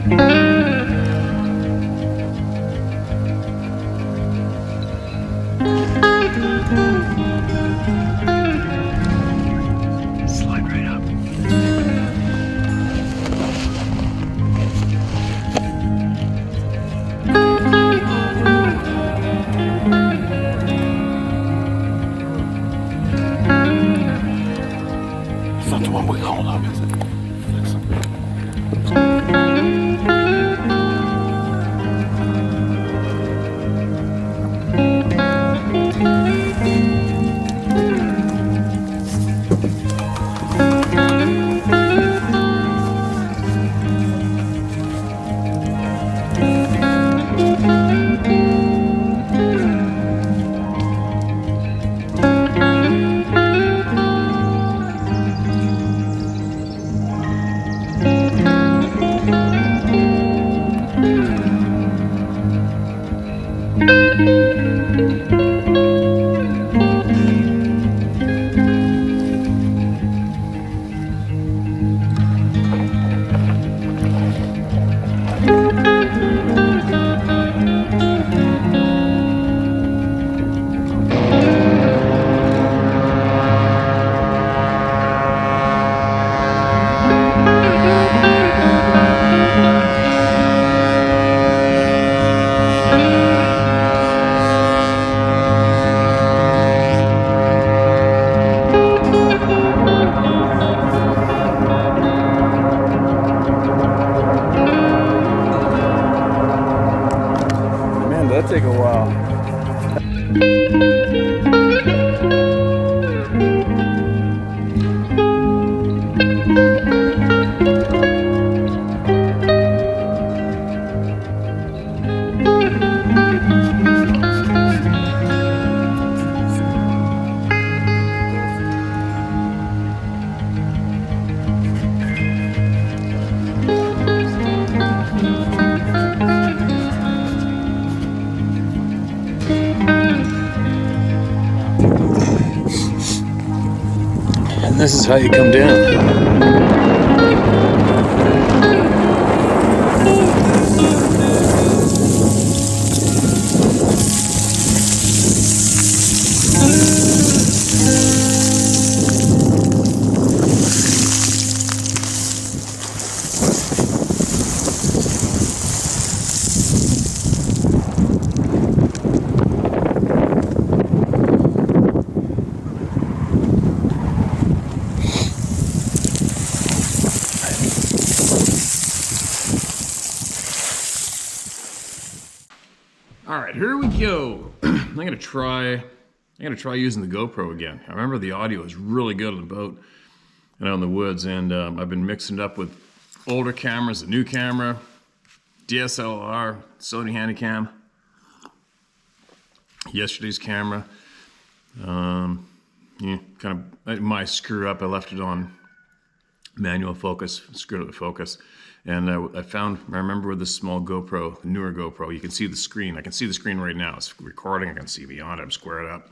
Slide right up. It's not the one we called up, is it? That'd take a while. And this is how you come down. All right, here we go. I'm gonna try using the GoPro again. I remember the audio is really good on the boat and out in the woods, and I've been mixing it up with older cameras, a new camera, DSLR, Sony Handycam, yesterday's camera. Yeah, kind of my screw up. I left it on manual focus, screwed up the focus. And I remember with this small GoPro, the newer GoPro, you can see the screen. I can see the screen right now. It's recording. I can see beyond it. I'm squared up.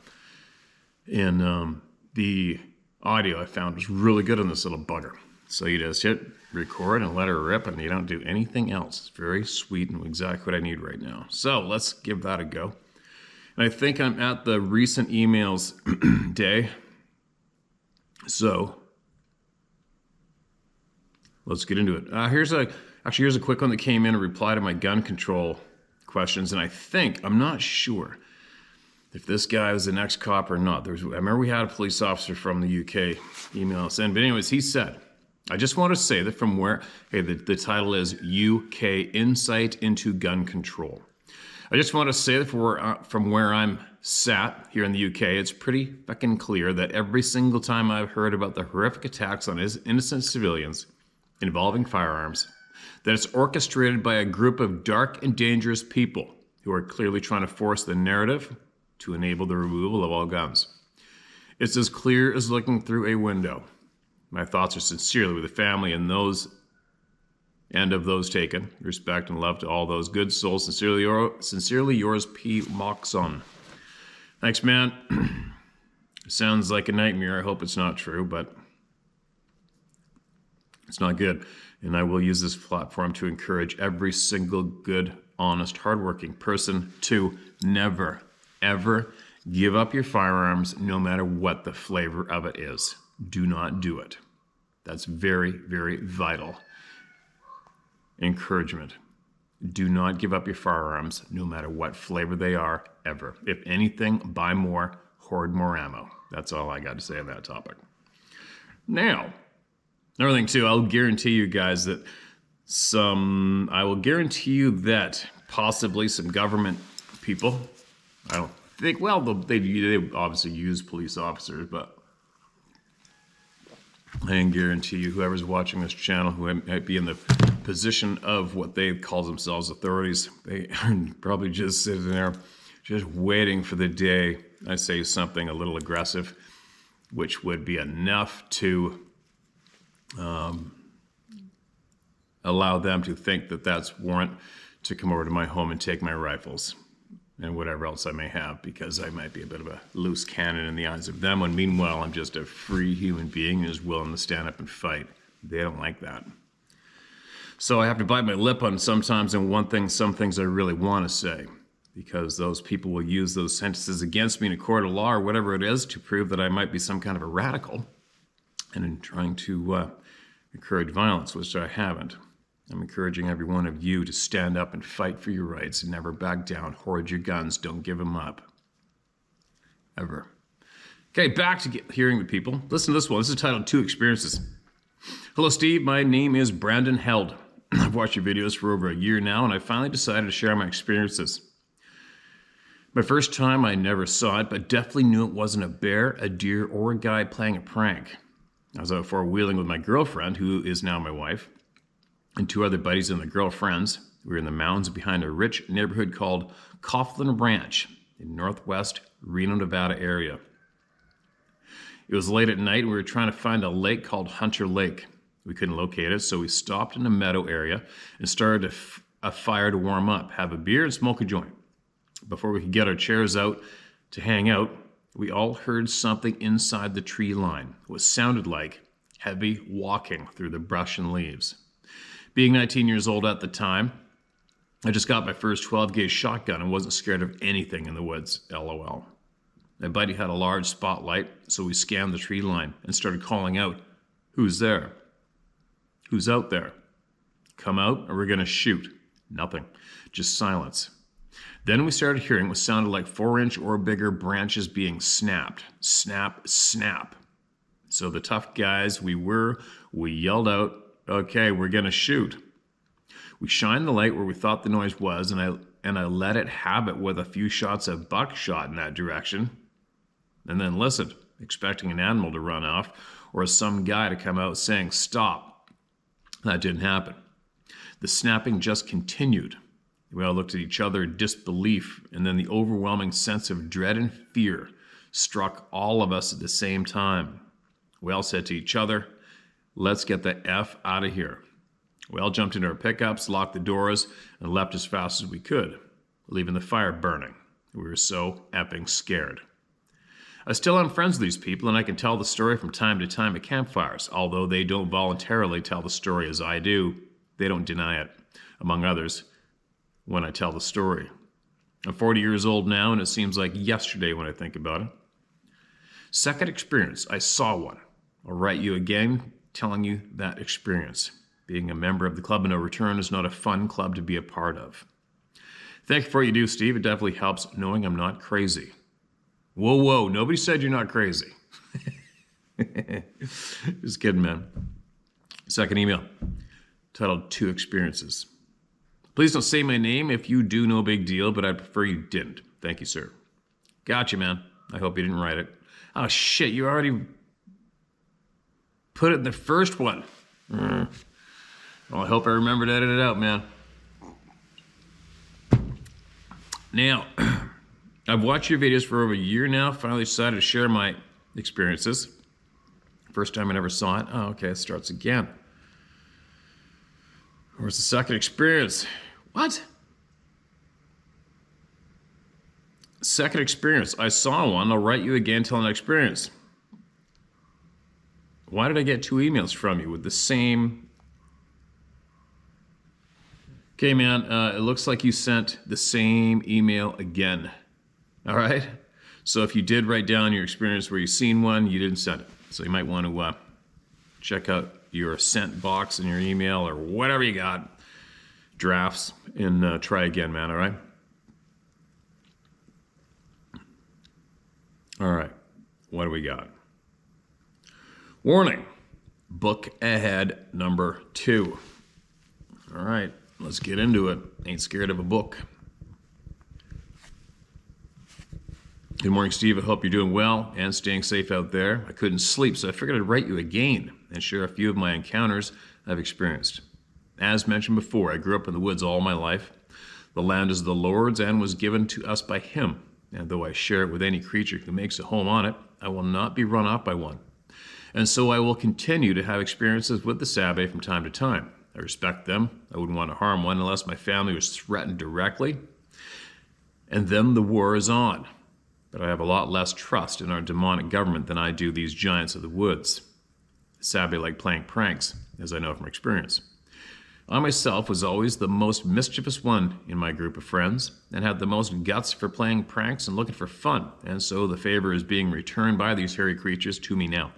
And the audio I found was really good on this little bugger. So you just hit record and let her rip, and you don't do anything else. It's very sweet and exactly what I need right now. So let's give that a go. And I think I'm at the recent emails day. So let's get into it. Here's a quick one that came in, a reply to my gun control questions. And I'm not sure if this guy was an ex-cop or not. I remember we had a police officer from the UK email us in. But anyways, he said, I just want to say that from where, the title is UK Insight into Gun Control. I just want to say that from where I'm sat here in the UK, it's pretty fucking clear that every single time I've heard about the horrific attacks on innocent civilians involving firearms, that it's orchestrated by a group of dark and dangerous people who are clearly trying to force the narrative to enable the removal of all guns. It's as clear as looking through a window. My thoughts are sincerely with the family and of those taken. Respect and love to all those good souls. Sincerely yours, P. Moxon. Thanks, man. Sounds like a nightmare. I hope it's not true, but It's not good. And I will use this platform to encourage every single good, honest, hardworking person to never, ever give up your firearms, no matter what the flavor of it is. Do not do it. That's very, very vital encouragement. Do not give up your firearms, no matter what flavor they are, ever. If anything, buy more, hoard more ammo. That's all I got to say on that topic. Now, another thing too, I'll guarantee you guys that I will guarantee you that possibly some government people, I don't think, well, they obviously use police officers, but I can guarantee you whoever's watching this channel who might be in the position of what they call themselves authorities, they are probably just sitting there just waiting for the day I say something a little aggressive, which would be enough to allow them to think that that's warrant to come over to my home and take my rifles and whatever else I may have, because I might be a bit of a loose cannon in the eyes of them, when meanwhile I'm just a free human being who's willing to stand up and fight. They don't like that. So I have to bite my lip on sometimes on some things I really want to say, because those people will use those sentences against me in a court of law or whatever it is to prove that I might be some kind of a radical and in trying to encourage violence, which I haven't. I'm encouraging every one of you to stand up and fight for your rights and never back down. Hoard your guns. Don't give them up. Ever. Okay, back to hearing the people. Listen to this one. This is titled Two Experiences. Hello, Steve. My name is Brandon Held. I've watched your videos for over a year now, and I finally decided to share my experiences. My first time, I never saw it, but definitely knew it wasn't a bear, a deer, or a guy playing a prank. I was out four-wheeling with my girlfriend, who is now my wife, and two other buddies and their girlfriends. We were in the mountains behind a rich neighborhood called Coughlin Ranch in northwest Reno, Nevada area. It was late at night, and we were trying to find a lake called Hunter Lake. We couldn't locate it, so we stopped in a meadow area and started a fire to warm up, have a beer, and smoke a joint. Before we could get our chairs out to hang out, we all heard something inside the tree line. What sounded like heavy walking through the brush and leaves. Being 19 years old at the time, I just got my first 12-gauge shotgun and wasn't scared of anything in the woods, LOL. My buddy had a large spotlight, so we scanned the tree line and started calling out, "Who's there? Who's out there? Come out or we're gonna shoot." Nothing, just silence. Then we started hearing what sounded like 4-inch or bigger branches being snapped. Snap, snap. So the tough guys we yelled out, "Okay, we're gonna shoot." We shined the light where we thought the noise was, and I let it have it with a few shots of buckshot in that direction, and then listened, expecting an animal to run off or some guy to come out saying stop. That didn't happen. The snapping just continued. We all looked at each other in disbelief, and then the overwhelming sense of dread and fear struck all of us at the same time. We all said to each other, "Let's get the F out of here." We all jumped into our pickups, locked the doors, and left as fast as we could, leaving the fire burning. We were so effing scared. I still am friends with these people, and I can tell the story from time to time at campfires. Although they don't voluntarily tell the story as I do, they don't deny it, among others, when I tell the story. I'm 40 years old now, and it seems like yesterday when I think about it. Second experience, I saw one. I'll write you again telling you that experience. Being a member of the Club of No Return is not a fun club to be a part of. Thank you for what you do, Steve. It definitely helps knowing I'm not crazy. Whoa, whoa, nobody said you're not crazy. Just kidding, man. Second email, titled Two Experiences. Please don't say my name. If you do, no big deal, but I'd prefer you didn't. Thank you, sir. Gotcha, man. I hope you didn't write it. Oh, shit, you already put it in the first one. Well, I hope I remember to edit it out, man. Now, I've watched your videos for over a year now. Finally decided to share my experiences. First time I never saw it. Oh, okay, it starts again. Where's the second experience? What? Second experience. I saw one. I'll write you again, tell an experience. Why did I get 2 emails from you with the same... Okay, man, it looks like you sent the same email again. All right? So if you did write down your experience where you seen one, you didn't send it. So you might want to check out your sent box in your email or whatever you got, drafts, and try again, man, all right? All right, what do we got? Warning, book ahead number 2. All right, let's get into it. Ain't scared of a book. Good morning, Steve. I hope you're doing well and staying safe out there. I couldn't sleep, so I figured I'd write you again and share a few of my encounters I've experienced. As mentioned before, I grew up in the woods all my life. The land is the Lord's and was given to us by Him. And though I share it with any creature who makes a home on it, I will not be run off by one. And so I will continue to have experiences with the Sabbath from time to time. I respect them. I wouldn't want to harm one unless my family was threatened directly. And then the war is on. But I have a lot less trust in our demonic government than I do these giants of the woods. Sabbath like playing pranks, as I know from experience. I myself was always the most mischievous one in my group of friends and had the most guts for playing pranks and looking for fun, and so the favor is being returned by these hairy creatures to me now.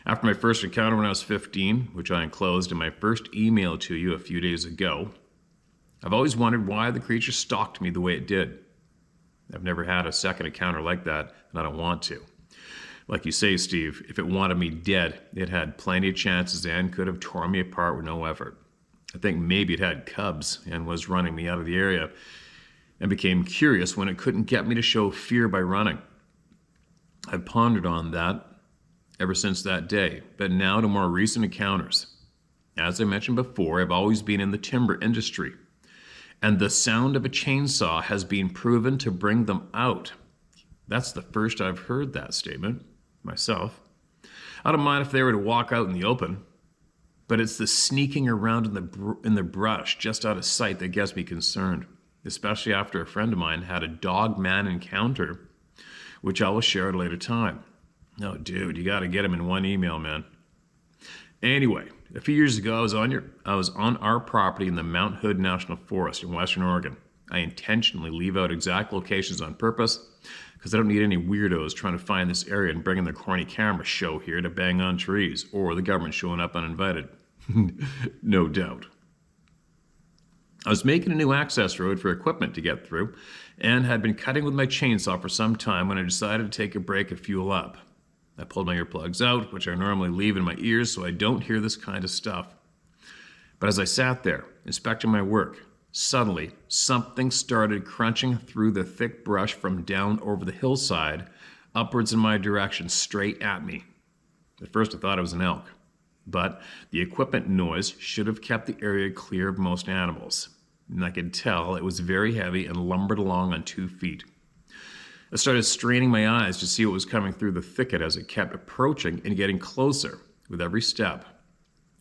After my first encounter when I was 15, which I enclosed in my first email to you a few days ago, I've always wondered why the creature stalked me the way it did. I've never had a second encounter like that, and I don't want to. Like you say, Steve, if it wanted me dead, it had plenty of chances and could have torn me apart with no effort. I think maybe it had cubs and was running me out of the area and became curious when it couldn't get me to show fear by running. I've pondered on that ever since that day, but now to more recent encounters. As I mentioned before, I've always been in the timber industry, and the sound of a chainsaw has been proven to bring them out. That's the first I've heard that statement, myself. I don't mind if they were to walk out in the open, but it's the sneaking around in the brush just out of sight that gets me concerned, especially after a friend of mine had a dog-man encounter, which I will share at a later time. No, dude, you got to get him in one email, man. Anyway, a few years ago, I was on our property in the Mount Hood National Forest in Western Oregon. I intentionally leave out exact locations on purpose because I don't need any weirdos trying to find this area and bringing their corny camera show here to bang on trees, or the government showing up uninvited. No doubt. I was making a new access road for equipment to get through and had been cutting with my chainsaw for some time when I decided to take a break and fuel up. I pulled my earplugs out, which I normally leave in my ears so I don't hear this kind of stuff. But as I sat there, inspecting my work, suddenly something started crunching through the thick brush from down over the hillside, upwards in my direction, straight at me. At first I thought it was an elk, but the equipment noise should have kept the area clear of most animals. And I could tell it was very heavy and lumbered along on 2 feet. I started straining my eyes to see what was coming through the thicket as it kept approaching and getting closer with every step.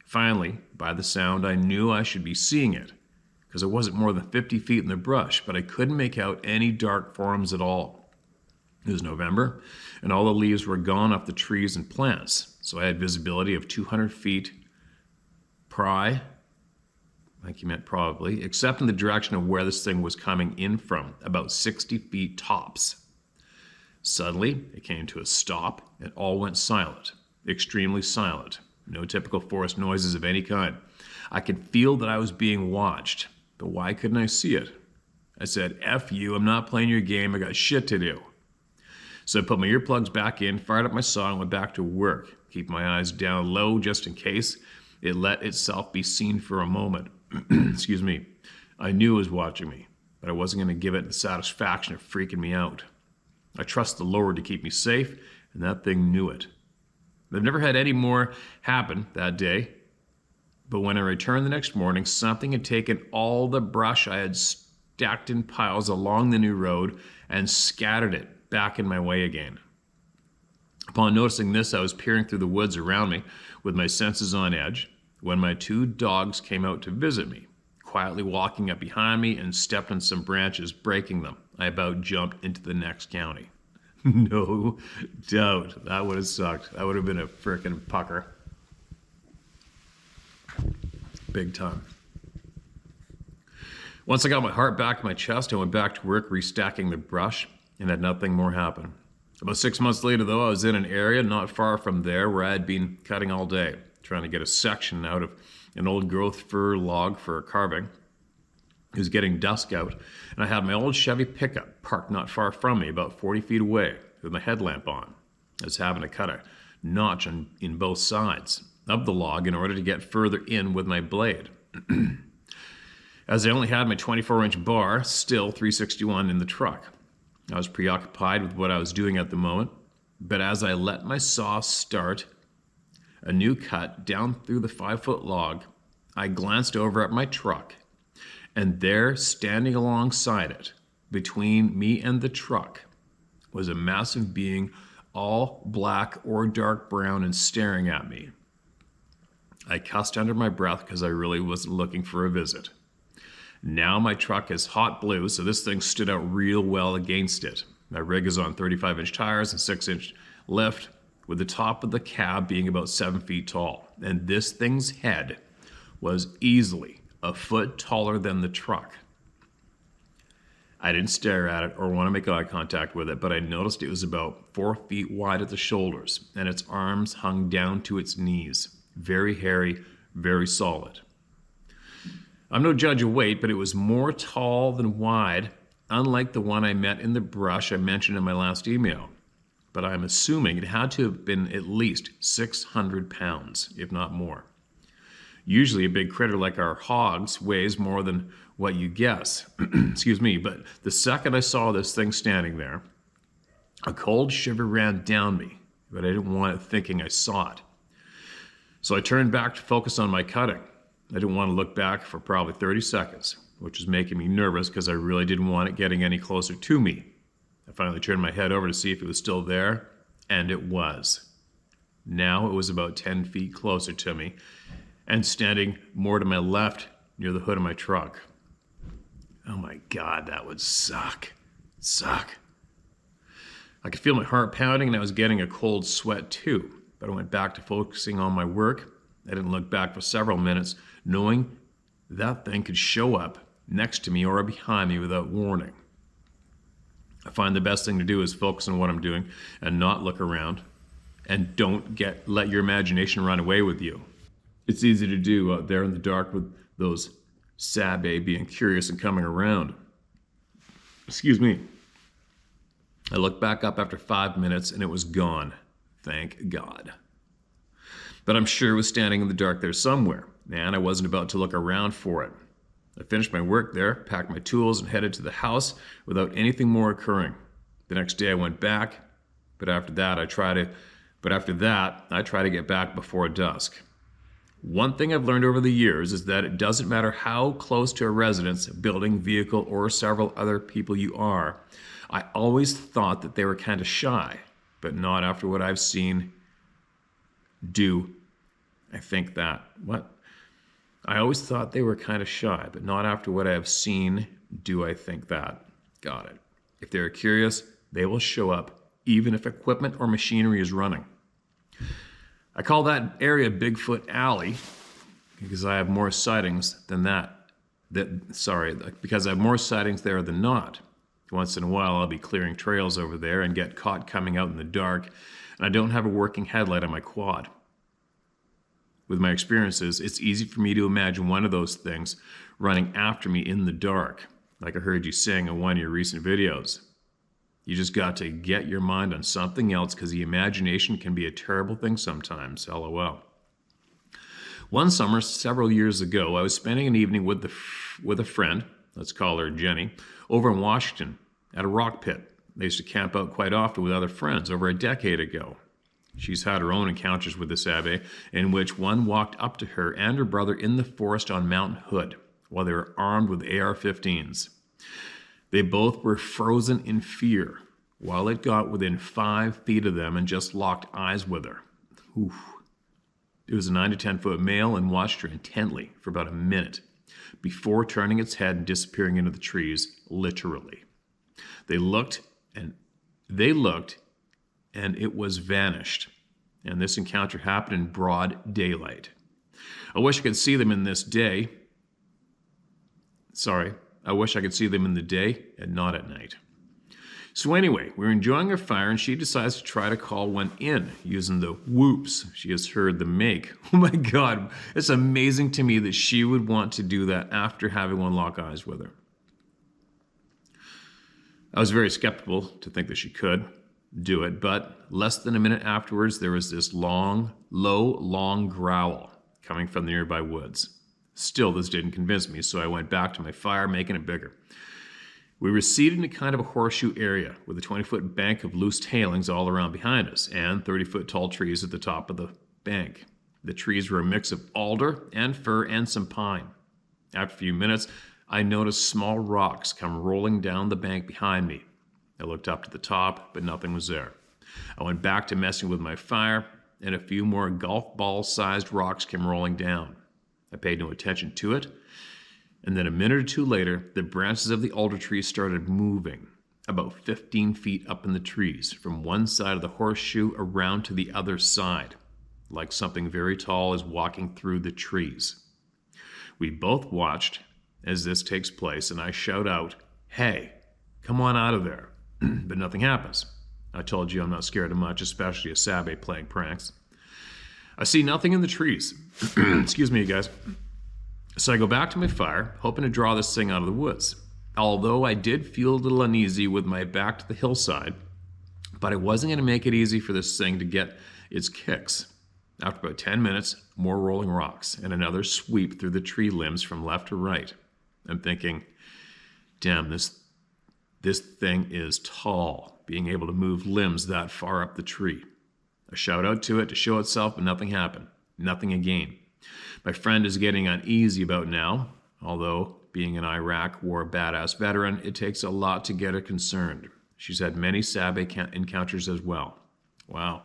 Finally, by the sound, I knew I should be seeing it, because it wasn't more than 50 feet in the brush, but I couldn't make out any dark forms at all. It was November, and all the leaves were gone off the trees and plants, so I had visibility of 200 feet I think you meant probably, except in the direction of where this thing was coming in from, about 60 feet tops. Suddenly, it came to a stop, and all went silent, extremely silent. No typical forest noises of any kind. I could feel that I was being watched, but why couldn't I see it? I said, F you, I'm not playing your game, I got shit to do. So I put my earplugs back in, fired up my saw, and went back to work, keeping my eyes down low just in case it let itself be seen for a moment. Excuse me. I knew it was watching me, but I wasn't going to give it the satisfaction of freaking me out. I trust the Lord to keep me safe, and that thing knew it. I've never had any more happen that day, but when I returned the next morning, something had taken all the brush I had stacked in piles along the new road and scattered it back in my way again. Upon noticing this, I was peering through the woods around me with my senses on edge when my 2 dogs came out to visit me, quietly walking up behind me and stepped on some branches, breaking them. I about jumped into the next county. No doubt. That would have sucked. That would have been a frickin' pucker. Big time. Once I got my heart back in my chest, I went back to work restacking the brush and had nothing more happen. About 6 months later, though, I was in an area not far from there where I had been cutting all day, trying to get a section out of an old growth fir log for carving. It was getting dusk out, and I had my old Chevy pickup parked not far from me, about 40 feet away, with my headlamp on. I was having to cut a notch in both sides of the log in order to get further in with my blade. As I only had my 24-inch bar, still 361 in the truck. I was preoccupied with what I was doing at the moment, but as I let my saw start a new cut down through the 5-foot log, I glanced over at my truck, and there, standing alongside it, between me and the truck, was a massive being, all black or dark brown and staring at me. I cussed under my breath because I really wasn't looking for a visit. Now my truck is hot blue, so this thing stood out real well against it. My rig is on 35-inch tires and 6-inch lift, with the top of the cab being about 7 feet tall. And this thing's head was easily a foot taller than the truck. I didn't stare at it or want to make eye contact with it, but I noticed it was about 4 feet wide at the shoulders, and its arms hung down to its knees. Very hairy, very solid. I'm no judge of weight, but it was more tall than wide, unlike the one I met in the brush I mentioned in my last email. But I'm assuming it had to have been at least 600 pounds, if not more. Usually a big critter like our hogs weighs more than what you guess. Excuse me, but the second I saw this thing standing there, a cold shiver ran down me, but I didn't want it thinking I saw it. So I turned back to focus on my cutting. I didn't want to look back for probably 30 seconds, which was making me nervous because I really didn't want it getting any closer to me. I finally turned my head over to see if it was still there, and it was. Now it was about 10 feet closer to me and standing more to my left near the hood of my truck. Oh my God, that would suck. Suck. I could feel my heart pounding and I was getting a cold sweat too, but I went back to focusing on my work. I didn't look back for several minutes, knowing that thing could show up next to me or behind me without warning. I find the best thing to do is focus on what I'm doing and not look around, and don't let your imagination run away with you. It's easy to do out there in the dark with those sabe being curious and coming around. Excuse me. I looked back up after 5 minutes and it was gone. Thank God. But I'm sure it was standing in the dark there somewhere, and I wasn't about to look around for it. I finished my work there, packed my tools, and headed to the house without anything more occurring. The next day I went back, but after that I try to get back before dusk. One thing I've learned over the years is that it doesn't matter how close to a residence, building, vehicle, or several other people you are. I always thought that they were kind of shy, but not after what I've seen do. I think that. What? I always thought they were kind of shy, but not after what I have seen do I think that. Got it. If they're curious, they will show up, even if equipment or machinery is running. I call that area Bigfoot Alley because I have more sightings than because I have more sightings there than not. Once in a while, I'll be clearing trails over there and get caught coming out in the dark, and I don't have a working headlight on my quad. With my experiences, it's easy for me to imagine one of those things running after me in the dark, like I heard you saying in one of your recent videos. You just got to get your mind on something else because the imagination can be a terrible thing sometimes, LOL. One summer, several years ago, I was spending an evening with a friend, let's call her Jenny, over in Washington at a rock pit. They used to camp out quite often with other friends over a decade ago. She's had her own encounters with this abbé, in which one walked up to her and her brother in the forest on Mount Hood while they were armed with AR-15s. They both were frozen in fear while it got within 5 feet of them and just locked eyes with her. Oof. It was a 9 to 10 foot male and watched her intently for about a minute before turning its head and disappearing into the trees, literally. They looked They looked, and it was vanished. And this encounter happened in broad daylight. I wish I could see them in this day. Sorry, I wish I could see them in the day and not at night. So anyway, we're enjoying our fire, and she decides to try to call one in using the whoops she has heard them make. Oh my God, it's amazing to me that she would want to do that after having one lock eyes with her. I was very skeptical to think that she could do it, but less than a minute afterwards, there was this long growl coming from the nearby woods. Still, this didn't convince me, so I went back to my fire, making it bigger. We were seated in a kind of a horseshoe area with a 20-foot bank of loose tailings all around behind us and 30-foot tall trees at the top of the bank. The trees were a mix of alder and fir and some pine. After a few minutes, I noticed small rocks come rolling down the bank behind me. I looked up to the top, but nothing was there. I went back to messing with my fire, and a few more golf ball-sized rocks came rolling down. I paid no attention to it, and then a minute or two later, the branches of the alder trees started moving, about 15 feet up in the trees, from one side of the horseshoe around to the other side, like something very tall is walking through the trees. We both watched as this takes place, and I shout out, "Hey, come on out of there." But nothing happens. I told you I'm not scared of much, especially a Sabe playing pranks. I see nothing in the trees. Excuse me, guys. So I go back to my fire, hoping to draw this thing out of the woods. Although I did feel a little uneasy with my back to the hillside, but I wasn't going to make it easy for this thing to get its kicks. After about 10 minutes, more rolling rocks and another sweep through the tree limbs from left to right. I'm thinking, damn, this thing is tall, being able to move limbs that far up the tree. I shout out to it to show itself, but nothing happened. Nothing again. My friend is getting uneasy about now, although being an Iraq War badass veteran, it takes a lot to get her concerned. She's had many Sabe encounters as well. Wow.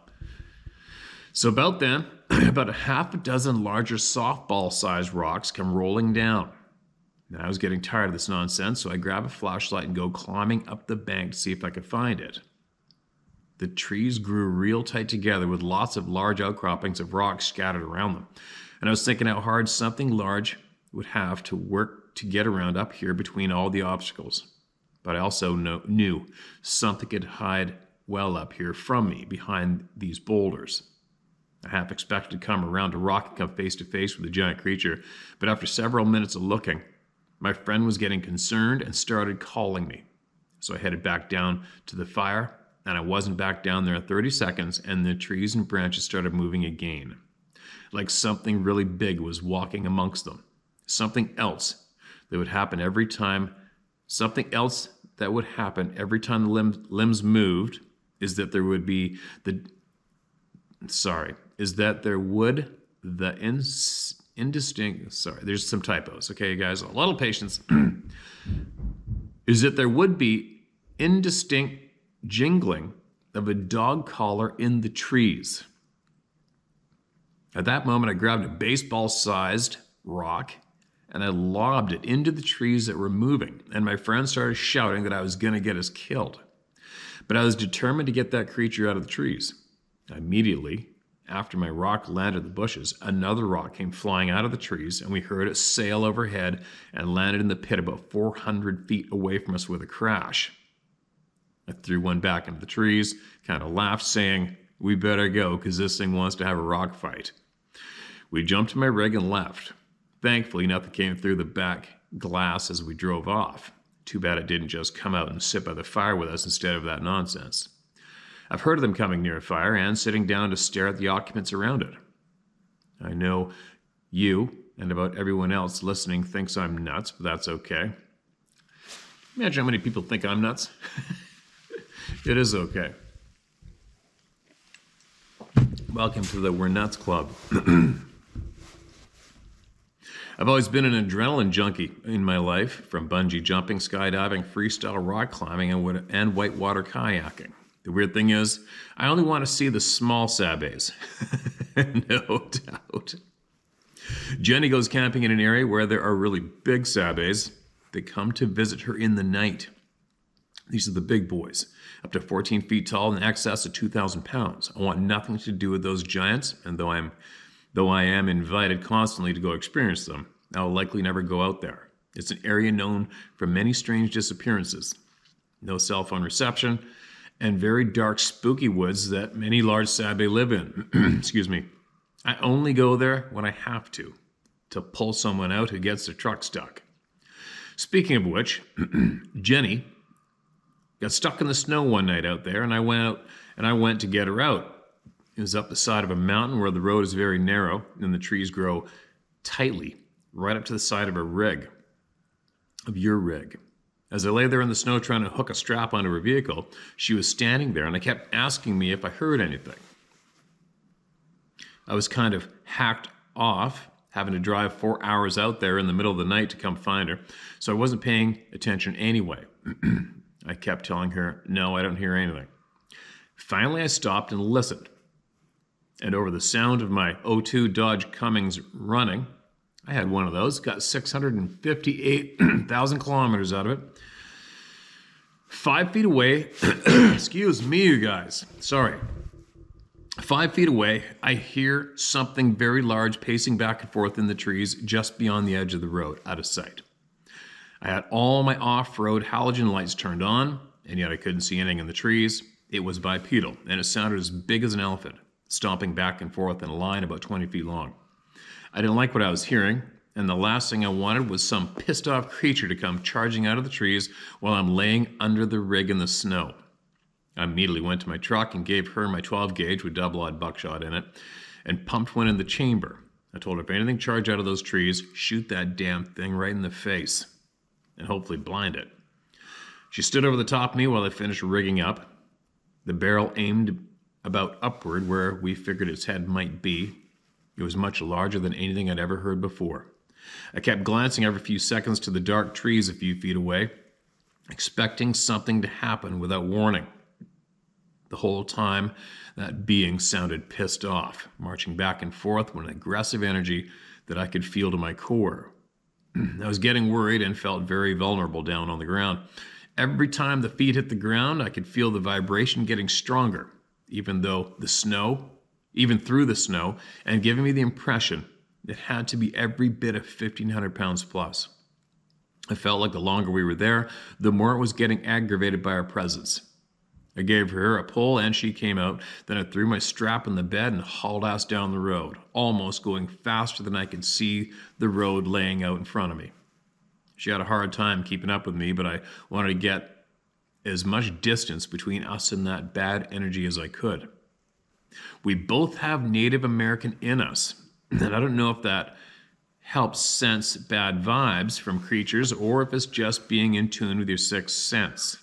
So about then, about a half a dozen larger softball-sized rocks come rolling down. And I was getting tired of this nonsense, so I grab a flashlight and go climbing up the bank to see if I could find it. The trees grew real tight together with lots of large outcroppings of rocks scattered around them. And I was thinking how hard something large would have to work to get around up here between all the obstacles. But I also knew something could hide well up here from me behind these boulders. I half expected to come around a rock and come face to face with a giant creature, but after several minutes of looking, my friend was getting concerned and started calling me. So I headed back down to the fire, and I wasn't back down there in 30 seconds, and the trees and branches started moving again. Like something really big was walking amongst them. Something else that would happen every time the limbs moved is that there's some typos. Okay, you guys, a little patience. Is that there would be indistinct jingling of a dog collar in the trees. At that moment, I grabbed a baseball-sized rock and I lobbed it into the trees that were moving, and my friend started shouting that I was going to get us killed. But I was determined to get that creature out of the trees. Immediately, after my rock landed in the bushes, another rock came flying out of the trees, and we heard it sail overhead and landed in the pit about 400 feet away from us with a crash. I threw one back into the trees, kind of laughed, saying, "We better go, because this thing wants to have a rock fight." We jumped to my rig and left. Thankfully, nothing came through the back glass as we drove off. Too bad it didn't just come out and sit by the fire with us instead of that nonsense. I've heard of them coming near a fire and sitting down to stare at the occupants around it. I know you and about everyone else listening thinks I'm nuts, but that's okay. Imagine how many people think I'm nuts. It is okay. Welcome to the We're Nuts Club. I've always been an adrenaline junkie in my life, from bungee jumping, skydiving, freestyle rock climbing, and whitewater kayaking. The weird thing is, I only want to see the small Sabes. No doubt. Jenny goes camping in an area where there are really big Sabes. They come to visit her in the night. These are the big boys, up to 14 feet tall and in excess of 2,000 pounds. I want nothing to do with those giants, and though I am invited constantly to go experience them, I will likely never go out there. It's an area known for many strange disappearances, no cell phone reception, and very dark, spooky woods that many large Sabe live in. Excuse me. I only go there when I have to pull someone out who gets their truck stuck. Speaking of which, Jenny got stuck in the snow one night out there, and I went to get her out. It was up the side of a mountain where the road is very narrow and the trees grow tightly right up to the side of your rig. As I lay there in the snow trying to hook a strap onto her vehicle, she was standing there, and I kept asking me if I heard anything. I was kind of hacked off, having to drive 4 hours out there in the middle of the night to come find her, so I wasn't paying attention anyway. I kept telling her, no, I don't hear anything. Finally, I stopped and listened. And over the sound of my '02 Dodge Cummins running, I had one of those, got 658,000 kilometers out of it. 5 feet away, excuse me, you guys, sorry. 5 feet away, I hear something very large pacing back and forth in the trees just beyond the edge of the road, out of sight. I had all my off-road halogen lights turned on, and yet I couldn't see anything in the trees. It was bipedal, and it sounded as big as an elephant, stomping back and forth in a line about 20 feet long. I didn't like what I was hearing, and the last thing I wanted was some pissed-off creature to come charging out of the trees while I'm laying under the rig in the snow. I immediately went to my truck and gave her my 12-gauge with double-aught buckshot in it and pumped one in the chamber. I told her if anything charged out of those trees, shoot that damn thing right in the face and hopefully blind it. She stood over the top of me while I finished rigging up. The barrel aimed about upward where we figured its head might be. It was much larger than anything I'd ever heard before. I kept glancing every few seconds to the dark trees a few feet away, expecting something to happen without warning. The whole time, that being sounded pissed off, marching back and forth with an aggressive energy that I could feel to my core. I was getting worried and felt very vulnerable down on the ground. Every time the feet hit the ground, I could feel the vibration getting stronger, even through the snow, and giving me the impression it had to be every bit of 1,500 pounds plus. I felt like the longer we were there, the more it was getting aggravated by our presence. I gave her a pull and she came out. Then I threw my strap in the bed and hauled ass down the road, almost going faster than I could see the road laying out in front of me. She had a hard time keeping up with me, but I wanted to get as much distance between us and that bad energy as I could. We both have Native American in us, and I don't know if that helps sense bad vibes from creatures or if it's just being in tune with your sixth sense.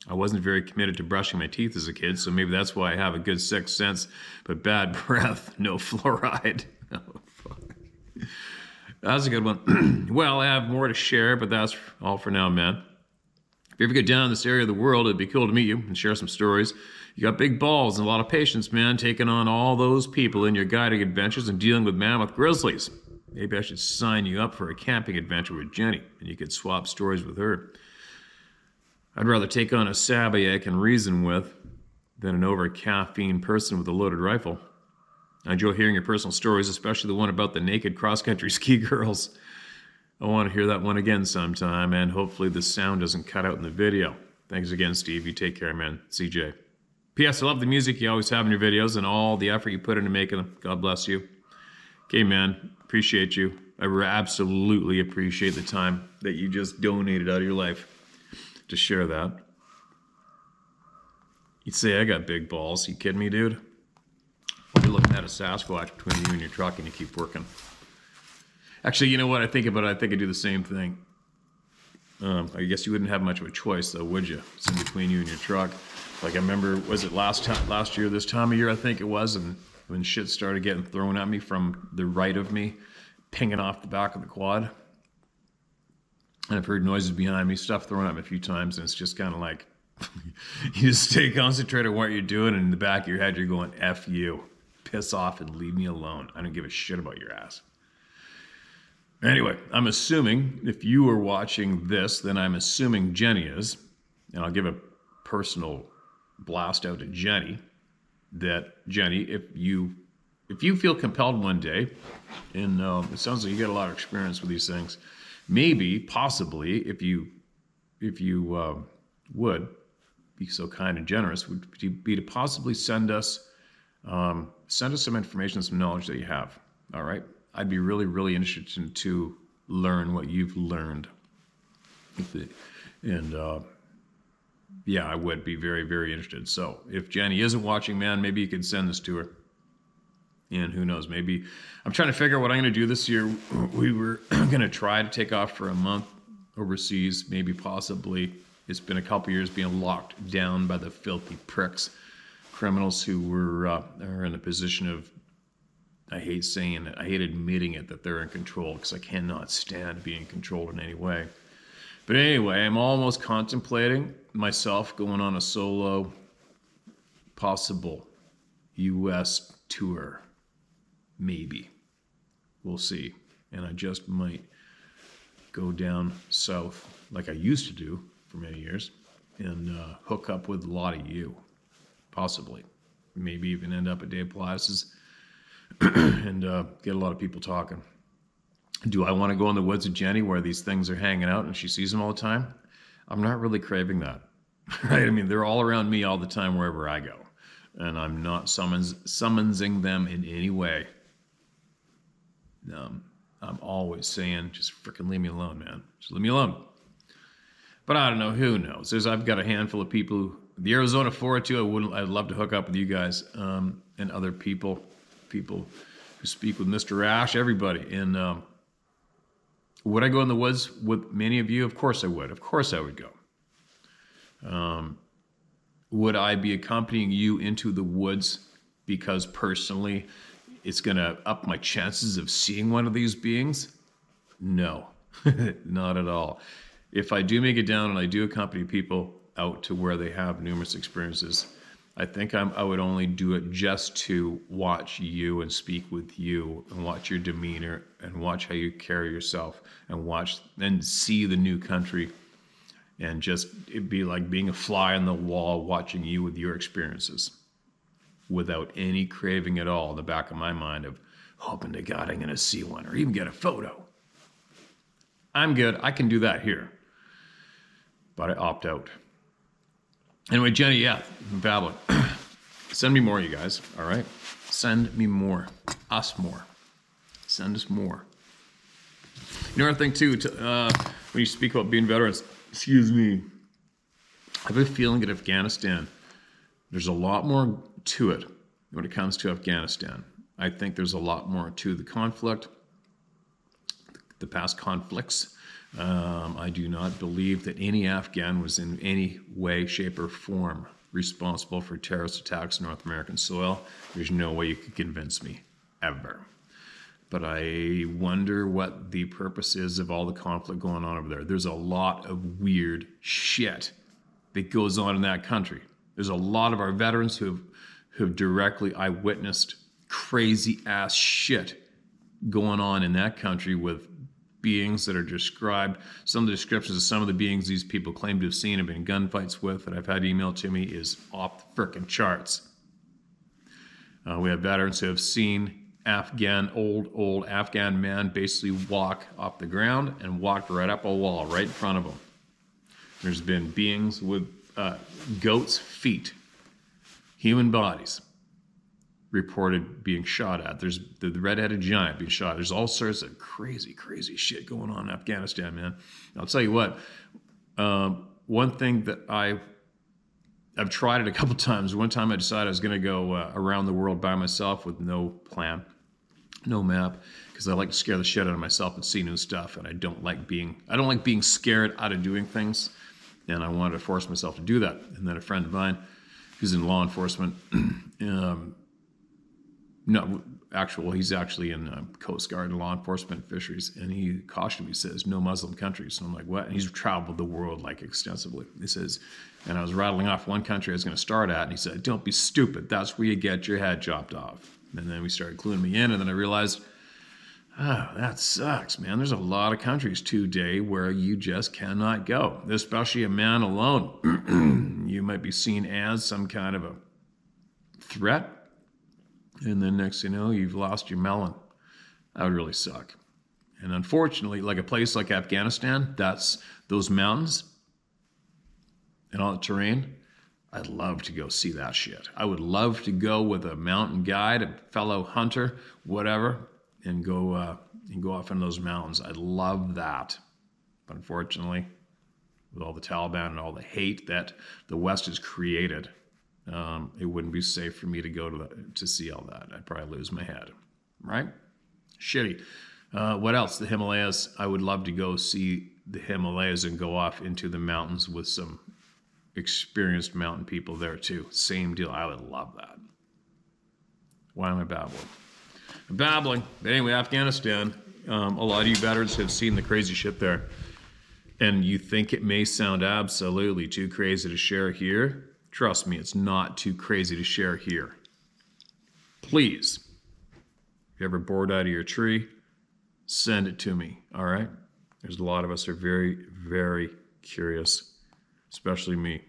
I wasn't very committed to brushing my teeth as a kid, so maybe that's why I have a good sixth sense, but bad breath, no fluoride. Oh, fuck. That's a good one. Well, I have more to share, but that's all for now, man. If you ever get down in this area of the world, it'd be cool to meet you and share some stories. You got big balls and a lot of patience, man, taking on all those people in your guiding adventures and dealing with mammoth grizzlies. Maybe I should sign you up for a camping adventure with Jenny, and you could swap stories with her. I'd rather take on a Sabe I can reason with than an over-caffeine person with a loaded rifle. I enjoy hearing your personal stories, especially the one about the naked cross-country ski girls. I want to hear that one again sometime, and hopefully the sound doesn't cut out in the video. Thanks again, Steve. You take care, man. CJ. P.S. I love the music you always have in your videos and all the effort you put into making them. God bless you. Okay, man. Appreciate you. I absolutely appreciate the time that you just donated out of your life to share that. You'd say I got big balls. You kidding me, dude? You're looking at a Sasquatch between you and your truck and you keep working. Actually, you know what I think about it? I think I do the same thing. I guess you wouldn't have much of a choice, though, would you? It's in between you and your truck. Like I remember, was it last year, this time of year, I think it was, and when shit started getting thrown at me from the right of me, pinging off the back of the quad. And I've heard noises behind me, stuff thrown at me a few times, and it's just kind of like, you just stay concentrated on what you're doing, and in the back of your head, you're going, F you. Piss off and leave me alone. I don't give a shit about your ass. Anyway, I'm assuming, if you are watching this, then I'm assuming Jenny is. and I'll give a personal blast out to Jenny, that Jenny, if you feel compelled one day, and it sounds like you get a lot of experience with these things, maybe, possibly, if you would be so kind and generous, would be to possibly send us some information, some knowledge that you have. All right, I'd be really, really interested to learn what you've learned, and yeah, I would be very, very interested. So if Jenny isn't watching, man, maybe you could send this to her. And who knows, maybe I'm trying to figure out what I'm going to do this year. We were going to try to take off for a month overseas, maybe possibly. It's been a couple years being locked down by the filthy pricks, criminals who are in a position of, I hate saying it, I hate admitting it, that they're in control, because I cannot stand being controlled in any way. But anyway, I'm almost contemplating myself going on a solo possible U.S. tour. Maybe. We'll see. And I just might go down south like I used to do for many years and hook up with a lot of you. Possibly. Maybe even end up at Dave Pilatus's and get a lot of people talking. Do I want to go in the woods with Jenny where these things are hanging out and she sees them all the time? I'm not really craving that. Right? I mean, they're all around me all the time wherever I go. And I'm not summoning them in any way. I'm always saying, just freaking leave me alone, man. Just leave me alone. But I don't know. Who knows? I've got a handful of people. The Arizona 402, I'd love to hook up with you guys and other people who speak with Mr. Ash, everybody. And would I go in the woods with many of you? Of course I would. Of course I would go. Would I be accompanying you into the woods because personally it's going to up my chances of seeing one of these beings? No, not at all. If I do make it down and I do accompany people out to where they have numerous experiences, I think I would only do it just to watch you and speak with you and watch your demeanor and watch how you carry yourself and watch and see the new country. And just, it'd be like being a fly on the wall watching you with your experiences without any craving at all in the back of my mind of hoping to God I'm going to see one or even get a photo. I'm good. I can do that here. But I opt out. Anyway, Jenny, yeah, I'm babbling. Send me more, you guys. All right? Send me more. Us more. Send us more. You know, another thing, too, when you speak about being veterans, excuse me, I have a feeling that Afghanistan, there's a lot more to it when it comes to Afghanistan. I think there's a lot more to the conflict, the past conflicts. I do not believe that any Afghan was in any way, shape, or form responsible for terrorist attacks on North American soil. There's no way you could convince me, ever. But I wonder what the purpose is of all the conflict going on over there. There's a lot of weird shit that goes on in that country. There's a lot of our veterans who have directly eyewitnessed crazy ass shit going on in that country with beings that are described. Some of the descriptions of some of the beings these people claim to have seen and been in gunfights with that I've had emailed to me is off the frickin' charts. We have veterans who have seen old Afghan man basically walk off the ground and walk right up a wall right in front of them. There's been beings with goats' feet, human bodies, reported being shot at. There's the red-headed giant being shot. There's all sorts of crazy, crazy shit going on in Afghanistan, man. I'll tell you what, one thing that I've tried it a couple times. One time I decided I was going to go around the world by myself with no plan, no map, because I like to scare the shit out of myself and see new stuff, and I don't like being scared out of doing things, and I wanted to force myself to do that. And then a friend of mine who's in law enforcement, he's actually in Coast Guard and law enforcement fisheries, and he cautioned me, says, no Muslim countries. And I'm like, what? And he's traveled the world like extensively. He says, and I was rattling off one country I was going to start at, and he said, don't be stupid. That's where you get your head chopped off. And then we started cluing me in, and then I realized Oh, that sucks, man. There's a lot of countries today where you just cannot go, especially a man alone. You might be seen as some kind of a threat, and then next thing you know, you've lost your melon. That would really suck. And unfortunately, like a place like Afghanistan, that's those mountains and all the terrain. I'd love to go see that shit. I would love to go with a mountain guide, a fellow hunter, whatever, and go off in those mountains. I'd love that. But unfortunately, with all the Taliban and all the hate that the West has created, it wouldn't be safe for me to go to see all that. I'd probably lose my head, right? Shitty. What else? The Himalayas. I would love to go see the Himalayas and go off into the mountains with some experienced mountain people there too. Same deal. I would love that. Why am I babbling? I'm babbling. But anyway, Afghanistan. A lot of you veterans have seen the crazy shit there. And you think it may sound absolutely too crazy to share here. Trust me, it's not too crazy to share here. Please, if you're ever bored out of your tree, send it to me, all right? There's a lot of us who are very, very curious, especially me.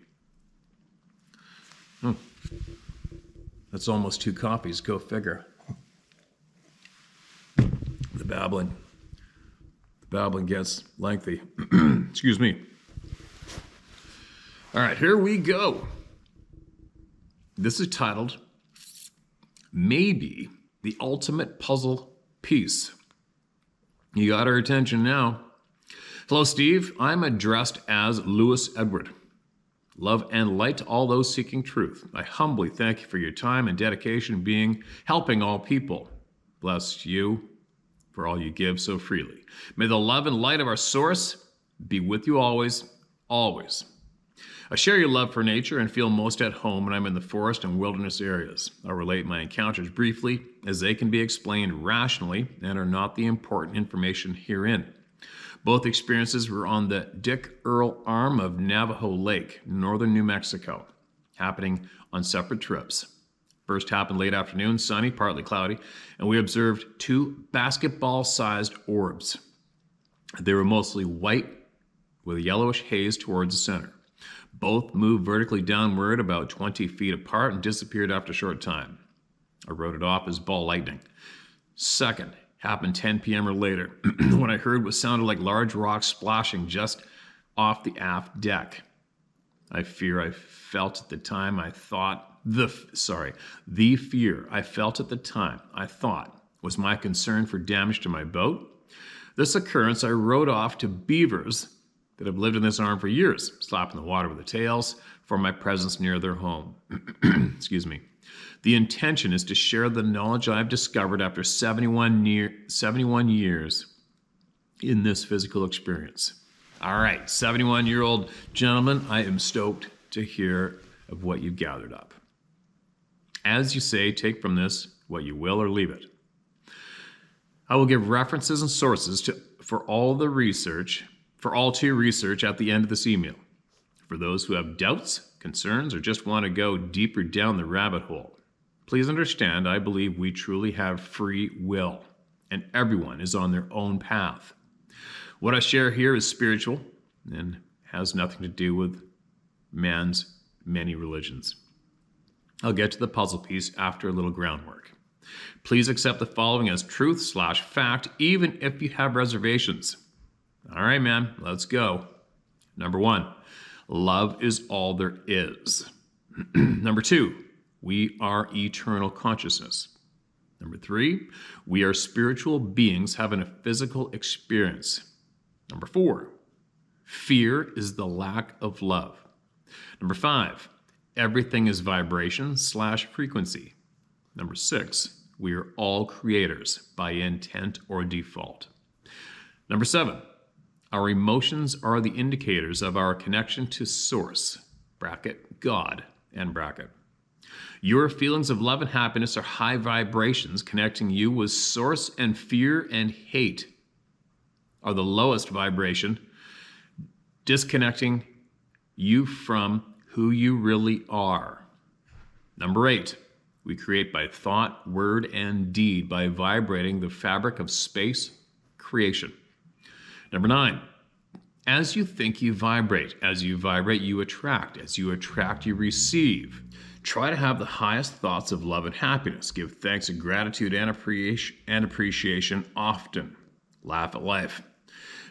That's almost 2 copies, go figure. The babbling gets lengthy. Excuse me. All right, here we go. This is titled, Maybe the Ultimate Puzzle Piece. You got our attention now. Hello, Steve. I'm addressed as Lewis Edward. Love and light to all those seeking truth. I humbly thank you for your time and dedication helping all people. Bless you for all you give so freely. May the love and light of our source be with you always, always. I share your love for nature and feel most at home when I'm in the forest and wilderness areas. I'll relate my encounters briefly, as they can be explained rationally and are not the important information herein. Both experiences were on the Dick Earl arm of Navajo Lake, northern New Mexico, happening on separate trips. First happened late afternoon, sunny, partly cloudy, and we observed 2 basketball-sized orbs. They were mostly white with a yellowish haze towards the center. Both moved vertically downward about 20 feet apart and disappeared after a short time. I wrote it off as ball lightning. Second happened 10 p.m. or later, when I heard what sounded like large rocks splashing just off the aft deck. The fear I felt at the time I thought was my concern for damage to my boat. This occurrence I wrote off to beavers that have lived in this arm for years, slapping the water with their tails for my presence near their home. Excuse me. The intention is to share the knowledge I've discovered after 71 years in this physical experience. All right, 71-year-old gentleman, I am stoked to hear of what you've gathered up. As you say, take from this what you will or leave it. I will give references and sources for all to research at the end of this email. For those who have doubts, concerns, or just want to go deeper down the rabbit hole, please understand I believe we truly have free will, and everyone is on their own path. What I share here is spiritual and has nothing to do with man's many religions. I'll get to the puzzle piece after a little groundwork. Please accept the following as truth/fact, even if you have reservations. All right, man, let's go. Number 1, love is all there is. Number 2, we are eternal consciousness. Number 3, we are spiritual beings having a physical experience. Number 4, fear is the lack of love. Number 5, everything is vibration/frequency. Number 6, we are all creators by intent or default. Number 7, our emotions are the indicators of our connection to Source, bracket, God, end bracket. Your feelings of love and happiness are high vibrations connecting you with Source, and fear and hate are the lowest vibration, disconnecting you from who you really are. Number 8, We create by thought, word, and deed by vibrating the fabric of space creation. Number 9, as you think, you vibrate. As you vibrate, you attract. As you attract, you receive. Try to have the highest thoughts of love and happiness. Give thanks and gratitude and appreciation often. Laugh at life.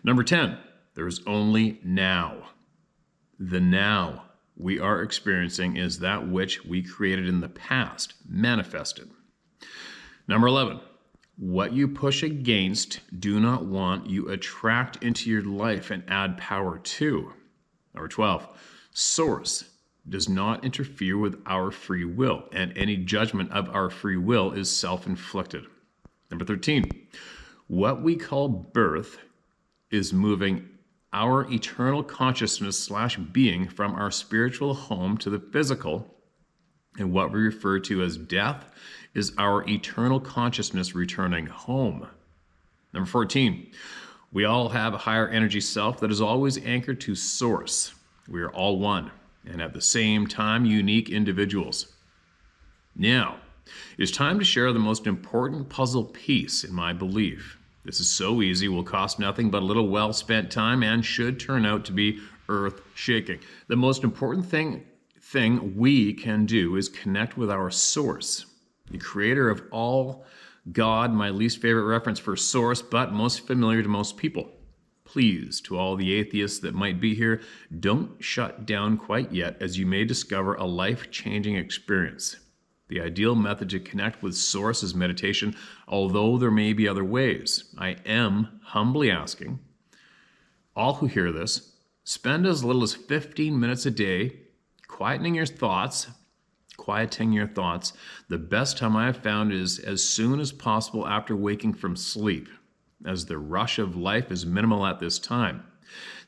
Number 10, there is only now. The now we are experiencing is that which we created in the past, manifested. Number 11, what you push against, do not want, you attract into your life and add power to. Number 12, source does not interfere with our free will, and any judgment of our free will is self-inflicted. Number 13, what we call birth is moving our eternal consciousness / being from our spiritual home to the physical, and what we refer to as death is our eternal consciousness returning home. Number 14, we all have a higher energy self that is always anchored to source. We are all one, and at the same time, unique individuals. Now, it is time to share the most important puzzle piece in my belief. This is so easy, will cost nothing but a little well-spent time, and should turn out to be earth-shaking. The most important thing we can do is connect with our source, the creator of all, God, my least favorite reference for source, but most familiar to most people. Please, to all the atheists that might be here, don't shut down quite yet, as you may discover a life-changing experience. The ideal method to connect with source is meditation, although there may be other ways. I am humbly asking all who hear this, spend as little as 15 minutes a day quieting your thoughts. The best time I have found is as soon as possible after waking from sleep, as the rush of life is minimal at this time.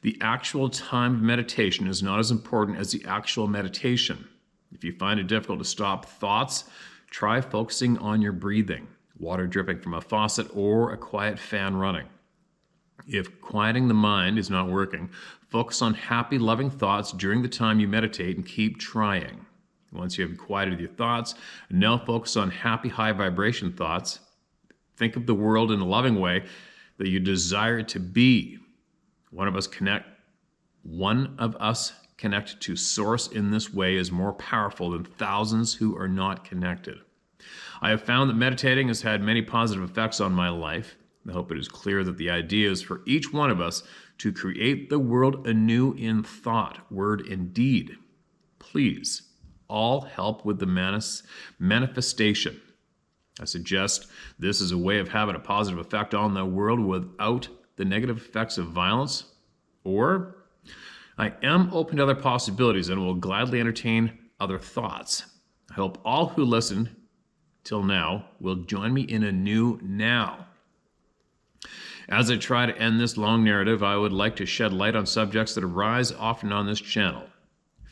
The actual time of meditation is not as important as the actual meditation. If you find it difficult to stop thoughts, try focusing on your breathing, water dripping from a faucet, or a quiet fan running. If quieting the mind is not working, focus on happy, loving thoughts during the time you meditate and keep trying. Once you have quieted your thoughts, now focus on happy, high vibration thoughts. Think of the world in a loving way that you desire it to be. One of us connect to source in this way is more powerful than thousands who are not connected. I have found that meditating has had many positive effects on my life. I hope it is clear that the idea is for each one of us to create the world anew in thought, word, and deed. Please, all help with the manifestation. I suggest this is a way of having a positive effect on the world without the negative effects of violence, or I am open to other possibilities and will gladly entertain other thoughts. I hope all who listened till now will join me in a new now. As I try to end this long narrative, I would like to shed light on subjects that arise often on this channel.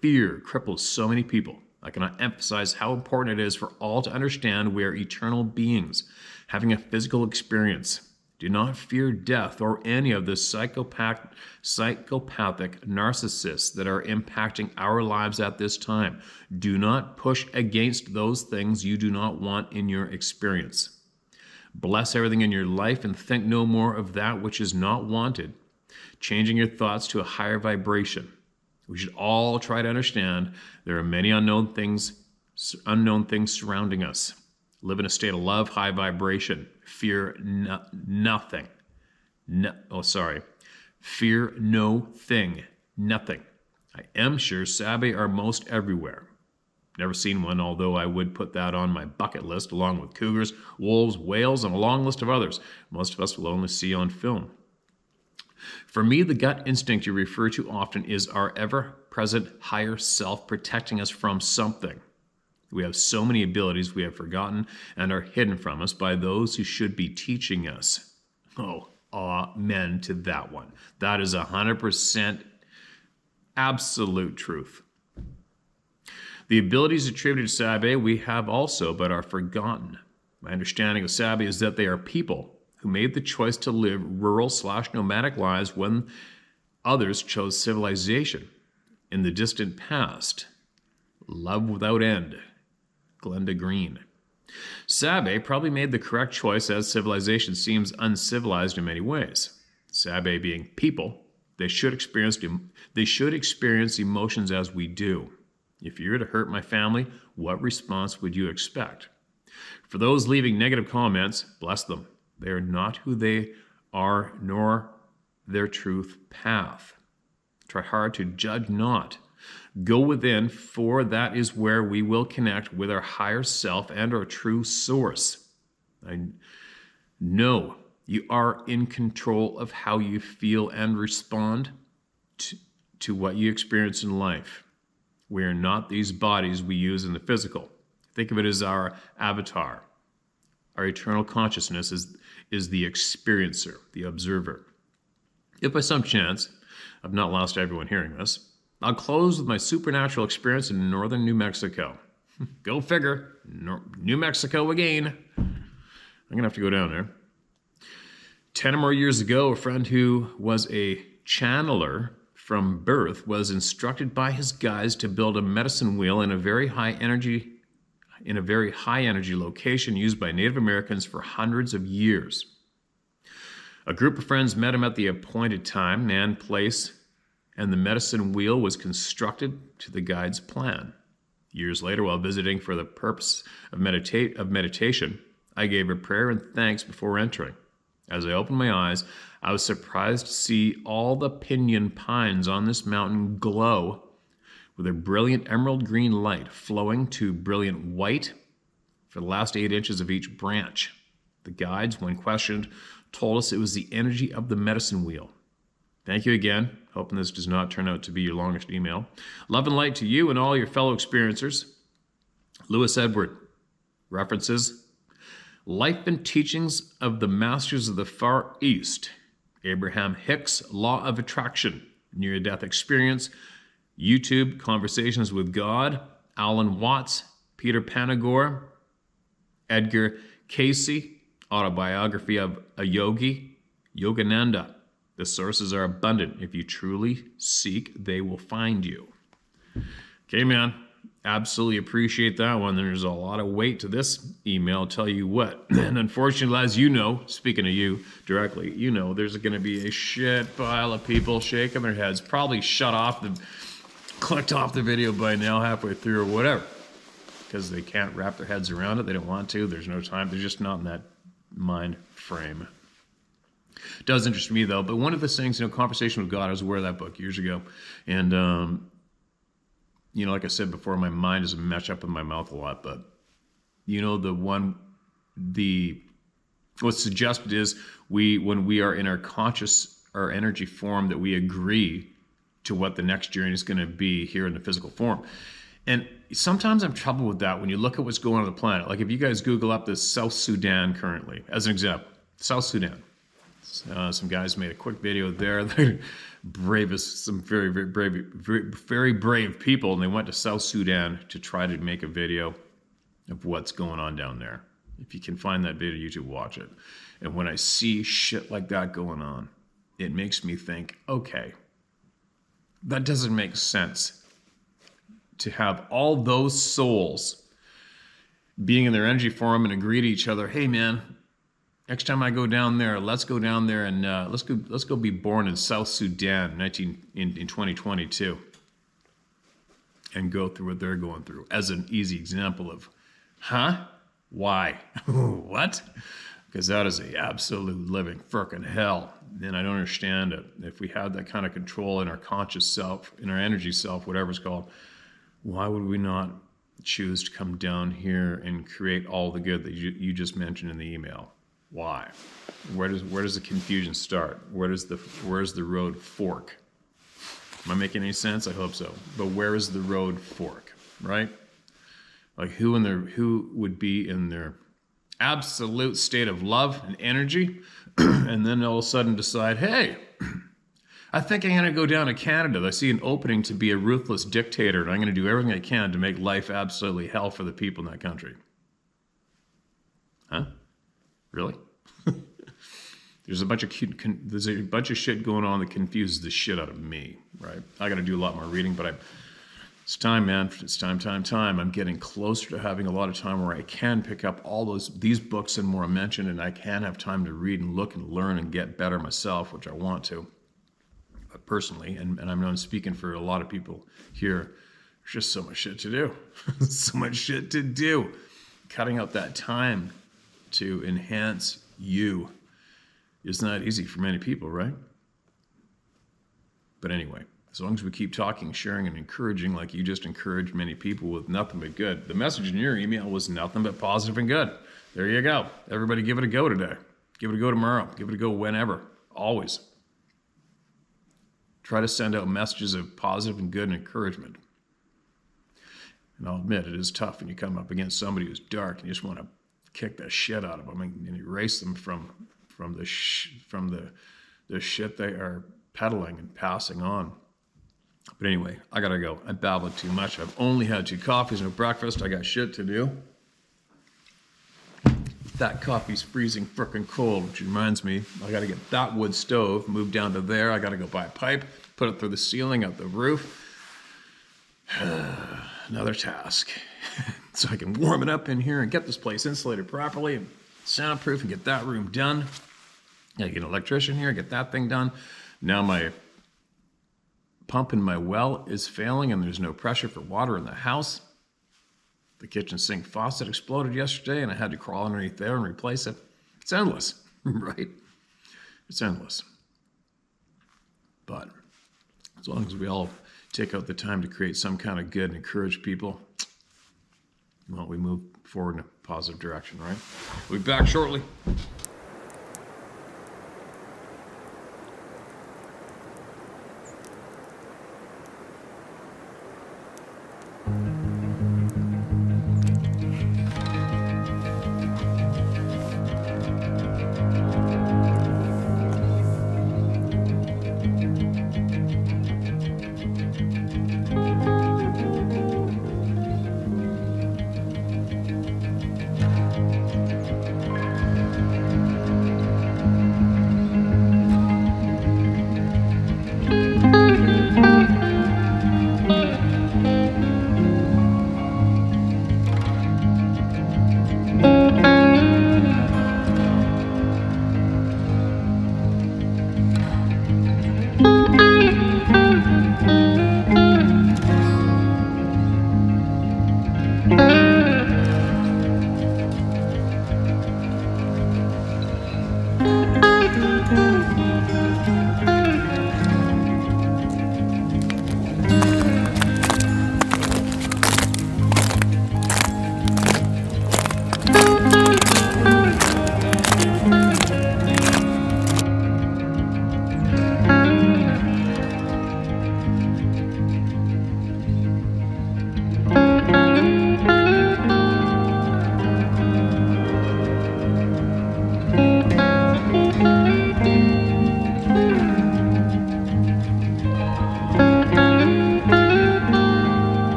Fear cripples so many people. I cannot emphasize how important it is for all to understand we are eternal beings, having a physical experience. Do not fear death or any of the psychopathic narcissists that are impacting our lives at this time. Do not push against those things you do not want in your experience. Bless everything in your life and think no more of that which is not wanted, changing your thoughts to a higher vibration. We should all try to understand there are many unknown things surrounding us. Live in a state of love, high vibration. Fear nothing. Fear no thing. Nothing. I am sure Sabe are most everywhere. Never seen one, although I would put that on my bucket list, along with cougars, wolves, whales, and a long list of others most of us will only see on film. For me, the gut instinct you refer to often is our ever-present higher self protecting us from something. We have so many abilities we have forgotten and are hidden from us by those who should be teaching us. Oh, amen to that one. That is 100% absolute truth. The abilities attributed to Sabe we have also, but are forgotten. My understanding of Sabe is that they are people who made the choice to live rural/nomadic lives when others chose civilization. In the distant past, love without end. Glenda Green. Sabe probably made the correct choice as civilization seems uncivilized in many ways. Sabe being people, they should experience emotions as we do. If you were to hurt my family, what response would you expect? For those leaving negative comments, bless them. They are not who they are, nor their truth path. Try hard to judge not. Go within, for that is where we will connect with our higher self and our true source. I know you are in control of how you feel and respond to what you experience in life. We are not these bodies we use in the physical. Think of it as our avatar. Our eternal consciousness is the experiencer, the observer. If by some chance, I've not lost everyone hearing this, I'll close with my supernatural experience in northern New Mexico. Go figure, New Mexico again. I'm gonna have to go down there. 10 or more years ago, a friend who was a channeler from birth was instructed by his guides to build a medicine wheel in a very high energy location used by Native Americans for hundreds of years. A group of friends met him at the appointed time and place, and the medicine wheel was constructed to the guide's plan. Years later, while visiting for the purpose of meditation, I gave a prayer and thanks before entering. As I opened my eyes, I was surprised to see all the pinyon pines on this mountain glow with a brilliant emerald green light flowing to brilliant white for the last 8 inches of each branch. The guides, when questioned, told us it was the energy of the medicine wheel. Thank you again. Hoping this does not turn out to be your longest email. Love and light to you and all your fellow experiencers. Lewis Edward. References: Life and Teachings of the Masters of the Far East. Abraham Hicks, Law of Attraction. Near-Death Experience. YouTube, Conversations with God. Alan Watts. Peter Panagore. Edgar Casey, Autobiography of a Yogi. Yogananda. The sources are abundant. If you truly seek, they will find you. Okay, man. Absolutely appreciate that one. There's a lot of weight to this email, I'll tell you what. And unfortunately, as you know, speaking of you directly, you know there's going to be a shit pile of people shaking their heads, probably clicked off the video by now halfway through or whatever, because they can't wrap their heads around it. They don't want to. There's no time. They're just not in that mind frame. It does interest me, though. But one of the things, Conversation with God, I was aware of that book years ago. And, like I said before, my mind doesn't match up with my mouth a lot. But, what's suggested is when we are in our energy form, that we agree to what the next journey is going to be here in the physical form. And sometimes I'm troubled with that when you look at what's going on the planet. Like if you guys Google up this South Sudan currently, as an example, South Sudan. Some guys made a quick video there. They're some very, very brave people, and they went to South Sudan to try to make a video of what's going on down there. If you can find that video, YouTube, watch it. And when I see shit like that going on, it makes me think, okay, that doesn't make sense to have all those souls being in their energy form and agree to each other. Hey, man, next time I go down there, let's go down there and let's go be born in South Sudan in 2022 and go through what they're going through as an easy example of, why? What? Because that is a absolute living frickin' hell. And I don't understand it. If we had that kind of control in our conscious self, in our energy self, whatever it's called, why would we not choose to come down here and create all the good that you just mentioned in the email? Why? Where does the confusion start? Where's the road fork? Am I making any sense? I hope so. But where is the road fork, right? Like who would be in their absolute state of love and energy, and then all of a sudden decide, hey, I think I'm going to go down to Canada. I see an opening to be a ruthless dictator, and I'm going to do everything I can to make life absolutely hell for the people in that country. Huh? Really? There's a bunch of shit going on that confuses the shit out of me, right? I got to do a lot more reading, but It's time, man. It's time. I'm getting closer to having a lot of time where I can pick up all these books and more I mentioned, and I can have time to read and look and learn and get better myself, which I want to personally. And I know I'm speaking for a lot of people here. There's just so much shit to do. So much shit to do. Cutting out that time to enhance you is not easy for many people, right? But anyway, as long as we keep talking, sharing, and encouraging like you just encouraged many people with nothing but good. The message in your email was nothing but positive and good. There you go. Everybody give it a go today. Give it a go tomorrow. Give it a go whenever. Always. Try to send out messages of positive and good and encouragement. And I'll admit, it is tough when you come up against somebody who's dark and you just want to kick the shit out of them and erase them from the shit they are peddling and passing on. But anyway, I gotta go. I babbled too much. I've only had 2 coffees, no breakfast. I got shit to do. That coffee's freezing frickin' cold, which reminds me, I gotta get that wood stove moved down to there. I gotta go buy a pipe, put it through the ceiling, out the roof. Another task. So I can warm it up in here and get this place insulated properly and soundproof and get that room done. I get an electrician here, get that thing done. Now my pump in my well is failing and there's no pressure for water in the house. The kitchen sink faucet exploded yesterday and I had to crawl underneath there and replace it. It's endless, right? It's endless. But as long as we all take out the time to create some kind of good and encourage people, well, we move forward in a positive direction, right? We'll be back shortly.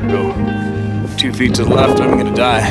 Go 2 feet to the left, I'm gonna die.